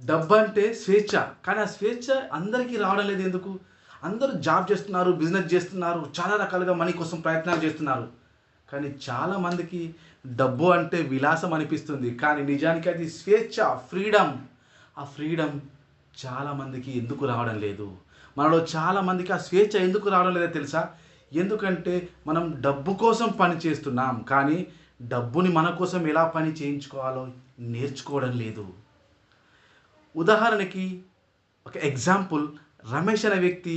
డబ్బంటే స్వేచ్ఛ. కానీ ఆ స్వేచ్ఛ అందరికీ రావడం లేదు ఎందుకు? అందరూ జాబ్ చేస్తున్నారు, బిజినెస్ చేస్తున్నారు, చాలా రకాలుగా మనీ కోసం ప్రయత్నాలు చేస్తున్నారు. కానీ చాలామందికి డబ్బు అంటే విలాసం అనిపిస్తుంది. కానీ నిజానికి అది స్వేచ్ఛ, ఫ్రీడమ్. ఆ ఫ్రీడమ్ చాలామందికి ఎందుకు రావడం లేదు? మనలో చాలామందికి ఆ స్వేచ్ఛ ఎందుకు రావడం లేదో తెలుసా? ఎందుకంటే మనం డబ్బు కోసం పని చేస్తున్నాం. కానీ డబ్బుని మన కోసం ఎలా పని చేయించుకోవాలో నేర్చుకోవడం లేదు. ఉదాహరణకి ఒక ఎగ్జాంపుల్, రమేష్ అనే వ్యక్తి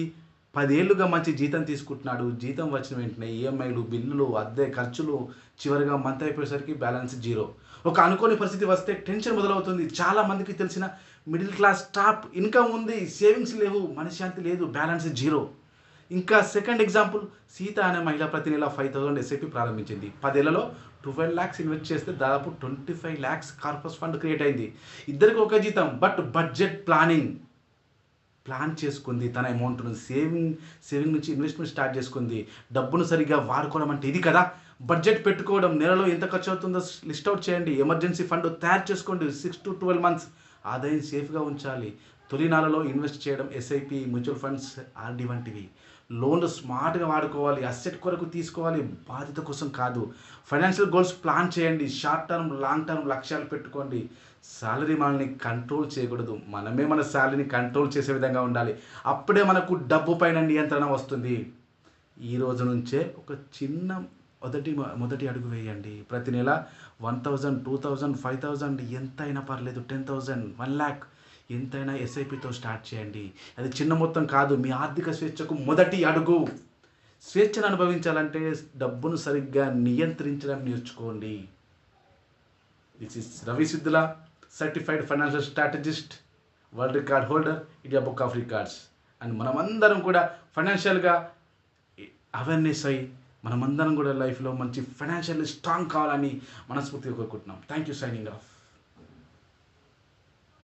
10 ఏళ్లుగా మంచి జీతం తీసుకుంటున్నాడు. జీతం వచ్చిన వెంటనే ఈఎంఐలు, బిల్లులు, అద్దె ఖర్చులు, చివరిగా మంత్ అయిపోయేసరికి బ్యాలెన్స్ జీరో. ఒక అనుకోని పరిస్థితి వస్తే టెన్షన్ మొదలవుతుంది. చాలామందికి తెలిసిన మిడిల్ క్లాస్ టాప్ ఇన్కమ్ ఉంది, సేవింగ్స్ లేవు, మనశ్శాంతి లేదు, బ్యాలెన్స్ జీరో. ఇంకా సెకండ్ ఎగ్జాంపుల్, సీత అనే మహిళ ప్రతి నెల 5,000 ఎస్ఐపి ప్రారంభించింది. 10 ఏళ్లలో 12 lakhs ఇన్వెస్ట్ చేస్తే దాదాపు 25 lakhs కార్పస్ ఫండ్ క్రియేట్ అయింది. ఇద్దరికి ఒకే జీతం, బట్ బడ్జెట్ ప్లాన్ చేసుకుంది. తన అమౌంట్ను సేవింగ్ నుంచి ఇన్వెస్ట్మెంట్ స్టార్ట్ చేసుకుంది. డబ్బును సరిగ్గా వాడుకోవడం అంటే ఇది కదా. బడ్జెట్ పెట్టుకోవడం, నెలలో ఎంత ఖర్చు అవుతుందో లిస్ట్ అవుట్ చేయండి. ఎమర్జెన్సీ ఫండ్ తయారు చేసుకోండి. 6 to 12 months ఆదాయం సేఫ్గా ఉంచాలి. తొలి నెలలో ఇన్వెస్ట్ చేయడం, ఎస్ఐపి, మ్యూచువల్ ఫండ్స్, ఆర్డి వంటివి. లోన్లు స్మార్ట్గా వాడుకోవాలి. అసెట్ కొరకు తీసుకోవాలి, బాధ్యత కోసం కాదు. ఫైనాన్షియల్ గోల్స్ ప్లాన్ చేయండి. షార్ట్ టర్మ్, లాంగ్ టర్మ్ లక్ష్యాలు పెట్టుకోండి. సాలరీ మనల్ని కంట్రోల్ చేయకూడదు, మనమే మన సాలరీని కంట్రోల్ చేసే విధంగా ఉండాలి. అప్పుడే మనకు డబ్బు పైన నియంత్రణ వస్తుంది. ఈ రోజు నుంచే ఒక చిన్న మొదటి అడుగు వేయండి. ప్రతి నెల 1,000, 2,000, 5,000 ఎంతైనా పర్లేదు, 10,000, 1 lakh ఎంతైనా ఎస్ఐపితో స్టార్ట్ చేయండి. అది చిన్న మొత్తం కాదు, మీ ఆర్థిక స్వేచ్ఛకు మొదటి అడుగు. స్వేచ్ఛను అనుభవించాలంటే డబ్బును సరిగ్గా నియంత్రించడం నేర్చుకోండి. This is Ravi Siddhula, certified financial strategist, world record holder, India book of records. And మనమందరం కూడా ఫైనాన్షియల్గా అవేర్నెస్ అయ్యి మనమందరం కూడా లైఫ్లో మంచి ఫైనాన్షియల్లీ స్ట్రాంగ్ కావాలని మనస్ఫూర్తిగా కోరుకుంటున్నాం. Thank you. Signing off.